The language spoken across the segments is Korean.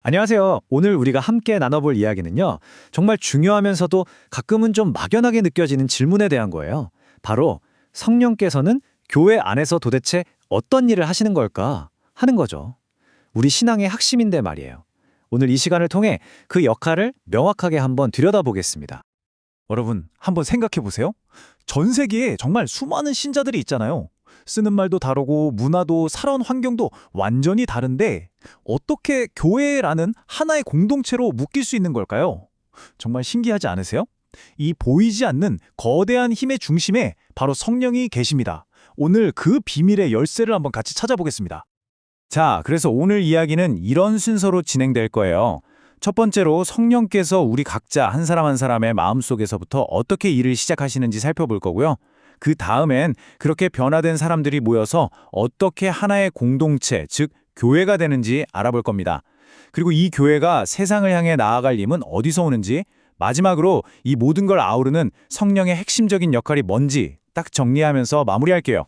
안녕하세요. 오늘 우리가 함께 나눠볼 이야기는요. 정말 중요하면서도 가끔은 좀 막연하게 느껴지는 질문에 대한 거예요. 바로 성령께서는 교회 안에서 도대체 어떤 일을 하시는 걸까 하는 거죠. 우리 신앙의 핵심인데 말이에요. 오늘 이 시간을 통해 그 역할을 명확하게 한번 들여다보겠습니다. 여러분, 한번 생각해 보세요. 전 세계에 정말 수많은 신자들이 있잖아요. 쓰는 말도 다르고 문화도 살아온 환경도 완전히 다른데 어떻게 교회라는 하나의 공동체로 묶일 수 있는 걸까요? 정말 신기하지 않으세요? 이 보이지 않는 거대한 힘의 중심에 바로 성령이 계십니다. 오늘 그 비밀의 열쇠를 한번 같이 찾아보겠습니다. 자, 그래서 오늘 이야기는 이런 순서로 진행될 거예요. 첫 번째로 성령께서 우리 각자 한 사람 한 사람의 마음속에서부터 어떻게 일을 시작하시는지 살펴볼 거고요. 그 다음엔 그렇게 변화된 사람들이 모여서 어떻게 하나의 공동체, 즉 교회가 되는지 알아볼 겁니다. 그리고 이 교회가 세상을 향해 나아갈 힘은 어디서 오는지, 마지막으로 이 모든 걸 아우르는 성령의 핵심적인 역할이 뭔지 딱 정리하면서 마무리할게요.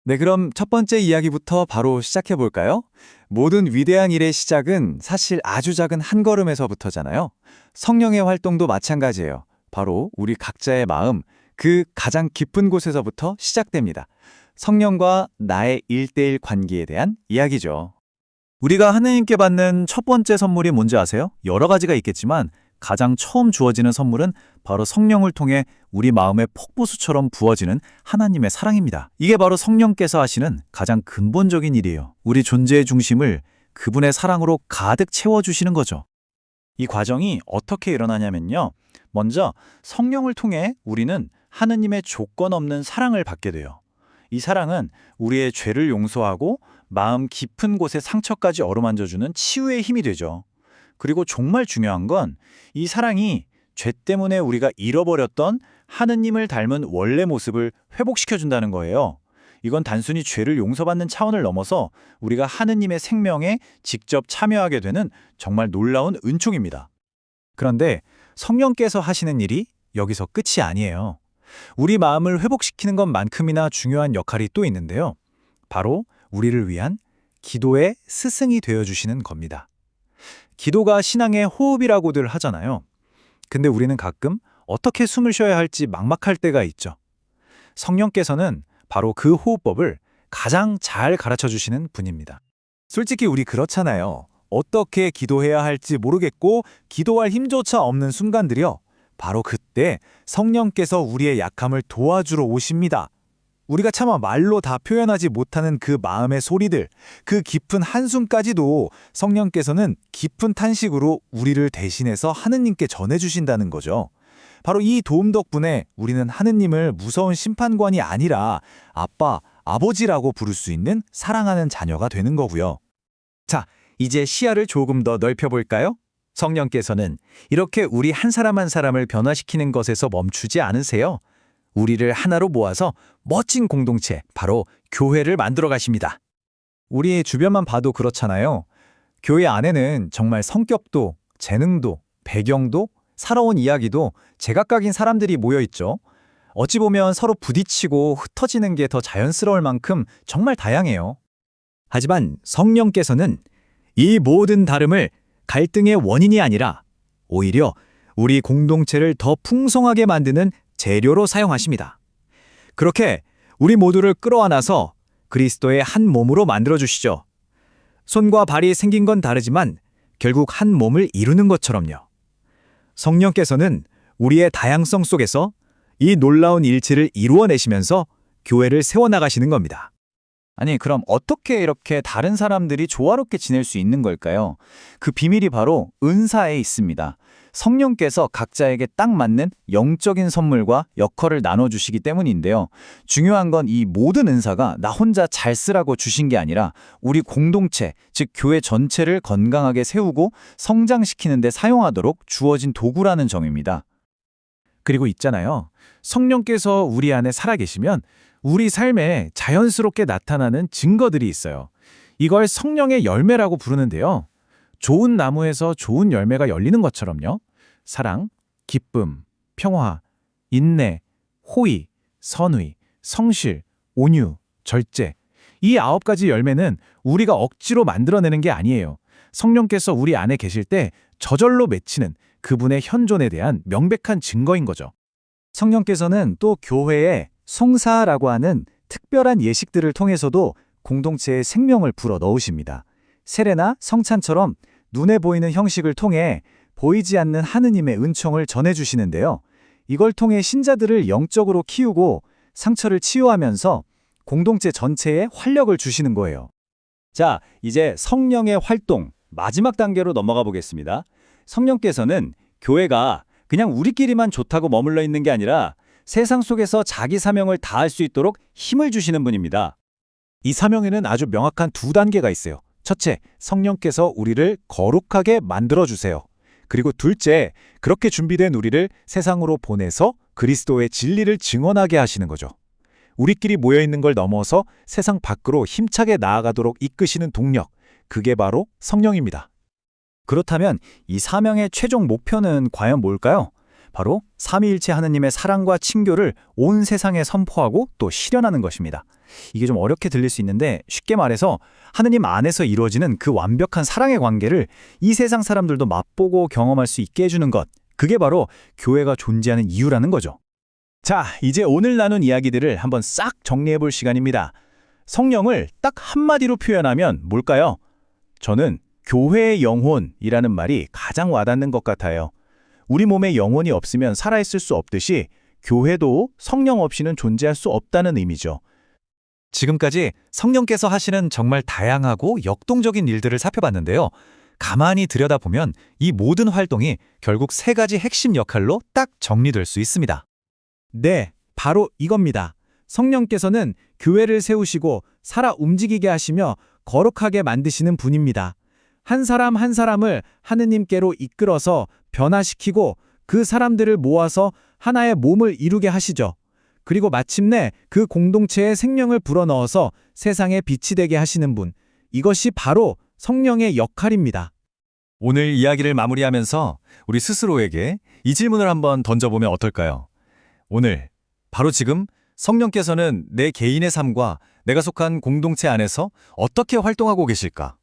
네, 그럼 첫 번째 이야기부터 바로 시작해 볼까요? 모든 위대한 일의 시작은 사실 아주 작은 한 걸음에서부터잖아요. 성령의 활동도 마찬가지예요. 바로 우리 각자의 마음, 그 가장 깊은 곳에서부터 시작됩니다. 성령과 나의 일대일 관계에 대한 이야기죠. 우리가 하느님께 받는 첫 번째 선물이 뭔지 아세요? 여러 가지가 있겠지만 가장 처음 주어지는 선물은 바로 성령을 통해 우리 마음에 폭포수처럼 부어지는 하나님의 사랑입니다. 이게 바로 성령께서 하시는 가장 근본적인 일이에요. 우리 존재의 중심을 그분의 사랑으로 가득 채워주시는 거죠. 이 과정이 어떻게 일어나냐면요. 먼저 성령을 통해 우리는 하느님의 조건 없는 사랑을 받게 돼요. 이 사랑은 우리의 죄를 용서하고 마음 깊은 곳의 상처까지 어루만져주는 치유의 힘이 되죠. 그리고 정말 중요한 건 이 사랑이 죄 때문에 우리가 잃어버렸던 하느님을 닮은 원래 모습을 회복시켜준다는 거예요. 이건 단순히 죄를 용서받는 차원을 넘어서 우리가 하느님의 생명에 직접 참여하게 되는 정말 놀라운 은총입니다. 그런데 성령께서 하시는 일이 여기서 끝이 아니에요. 우리 마음을 회복시키는 것만큼이나 중요한 역할이 또 있는데요. 바로 우리를 위한 기도의 스승이 되어주시는 겁니다. 기도가 신앙의 호흡이라고들 하잖아요. 근데 우리는 가끔 어떻게 숨을 쉬어야 할지 막막할 때가 있죠. 성령께서는 바로 그 호흡법을 가장 잘 가르쳐 주시는 분입니다. 솔직히 우리 그렇잖아요. 어떻게 기도해야 할지 모르겠고 기도할 힘조차 없는 순간들이요. 바로 그때 성령께서 우리의 약함을 도와주러 오십니다. 우리가 차마 말로 다 표현하지 못하는 그 마음의 소리들, 그 깊은 한숨까지도 성령께서는 깊은 탄식으로 우리를 대신해서 하느님께 전해주신다는 거죠. 바로 이 도움 덕분에 우리는 하느님을 무서운 심판관이 아니라 아빠, 아버지라고 부를 수 있는 사랑하는 자녀가 되는 거고요. 자, 이제 시야를 조금 더 넓혀볼까요? 성령께서는 이렇게 우리 한 사람 한 사람을 변화시키는 것에서 멈추지 않으세요. 우리를 하나로 모아서 멋진 공동체, 바로 교회를 만들어 가십니다. 우리 주변만 봐도 그렇잖아요. 교회 안에는 정말 성격도, 재능도, 배경도, 살아온 이야기도 제각각인 사람들이 모여 있죠. 어찌 보면 서로 부딪히고 흩어지는 게 더 자연스러울 만큼 정말 다양해요. 하지만 성령께서는 이 모든 다름을 갈등의 원인이 아니라 오히려 우리 공동체를 더 풍성하게 만드는 재료로 사용하십니다. 그렇게 우리 모두를 끌어안아서 그리스도의 한 몸으로 만들어주시죠. 손과 발이 생긴 건 다르지만 결국 한 몸을 이루는 것처럼요. 성령께서는 우리의 다양성 속에서 이 놀라운 일치를 이루어내시면서 교회를 세워나가시는 겁니다. 아니, 그럼 어떻게 이렇게 다른 사람들이 조화롭게 지낼 수 있는 걸까요? 그 비밀이 바로 은사에 있습니다. 성령께서 각자에게 딱 맞는 영적인 선물과 역할을 나눠주시기 때문인데요. 중요한 건 이 모든 은사가 나 혼자 잘 쓰라고 주신 게 아니라 우리 공동체, 즉 교회 전체를 건강하게 세우고 성장시키는 데 사용하도록 주어진 도구라는 점입니다. 그리고 있잖아요. 성령께서 우리 안에 살아계시면 우리 삶에 자연스럽게 나타나는 증거들이 있어요. 이걸 성령의 열매라고 부르는데요. 좋은 나무에서 좋은 열매가 열리는 것처럼요. 사랑, 기쁨, 평화, 인내, 호의, 선의, 성실, 온유, 절제. 이 9가지 열매는 우리가 억지로 만들어내는 게 아니에요. 성령께서 우리 안에 계실 때 저절로 맺히는 그분의 현존에 대한 명백한 증거인 거죠. 성령께서는 또 교회에 송사라고 하는 특별한 예식들을 통해서도 공동체의 생명을 불어 넣으십니다. 세례나 성찬처럼 눈에 보이는 형식을 통해 보이지 않는 하느님의 은총을 전해주시는데요. 이걸 통해 신자들을 영적으로 키우고 상처를 치유하면서 공동체 전체에 활력을 주시는 거예요. 자, 이제 성령의 활동, 마지막 단계로 넘어가 보겠습니다. 성령께서는 교회가 그냥 우리끼리만 좋다고 머물러 있는 게 아니라 세상 속에서 자기 사명을 다할 수 있도록 힘을 주시는 분입니다. 이 사명에는 아주 명확한 두 단계가 있어요. 첫째, 성령께서 우리를 거룩하게 만들어주세요. 그리고 둘째, 그렇게 준비된 우리를 세상으로 보내서 그리스도의 진리를 증언하게 하시는 거죠. 우리끼리 모여있는 걸 넘어서 세상 밖으로 힘차게 나아가도록 이끄시는 동력, 그게 바로 성령입니다. 그렇다면 이 사명의 최종 목표는 과연 뭘까요? 바로 삼위일체 하느님의 사랑과 친교를 온 세상에 선포하고 또 실현하는 것입니다. 이게 좀 어렵게 들릴 수 있는데 쉽게 말해서 하느님 안에서 이루어지는 그 완벽한 사랑의 관계를 이 세상 사람들도 맛보고 경험할 수 있게 해주는 것, 그게 바로 교회가 존재하는 이유라는 거죠. 자, 이제 오늘 나눈 이야기들을 한번 싹 정리해볼 시간입니다. 성령을 딱 한마디로 표현하면 뭘까요? 저는 교회의 영혼이라는 말이 가장 와닿는 것 같아요. 우리 몸에 영혼이 없으면 살아있을 수 없듯이 교회도 성령 없이는 존재할 수 없다는 의미죠. 지금까지 성령께서 하시는 정말 다양하고 역동적인 일들을 살펴봤는데요. 가만히 들여다보면 이 모든 활동이 결국 세 가지 핵심 역할로 딱 정리될 수 있습니다. 네, 바로 이겁니다. 성령께서는 교회를 세우시고 살아 움직이게 하시며 거룩하게 만드시는 분입니다. 한 사람 한 사람을 하느님께로 이끌어서 변화시키고 그 사람들을 모아서 하나의 몸을 이루게 하시죠. 그리고 마침내 그 공동체에 생명을 불어넣어서 세상에 빛이 되게 하시는 분. 이것이 바로 성령의 역할입니다. 오늘 이야기를 마무리하면서 우리 스스로에게 이 질문을 한번 던져보면 어떨까요? 오늘, 바로 지금 성령께서는 내 개인의 삶과 내가 속한 공동체 안에서 어떻게 활동하고 계실까?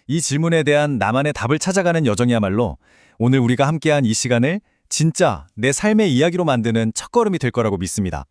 이 질문에 대한 나만의 답을 찾아가는 여정이야말로 오늘 우리가 함께한 이 시간을 진짜 내 삶의 이야기로 만드는 첫걸음이 될 거라고 믿습니다.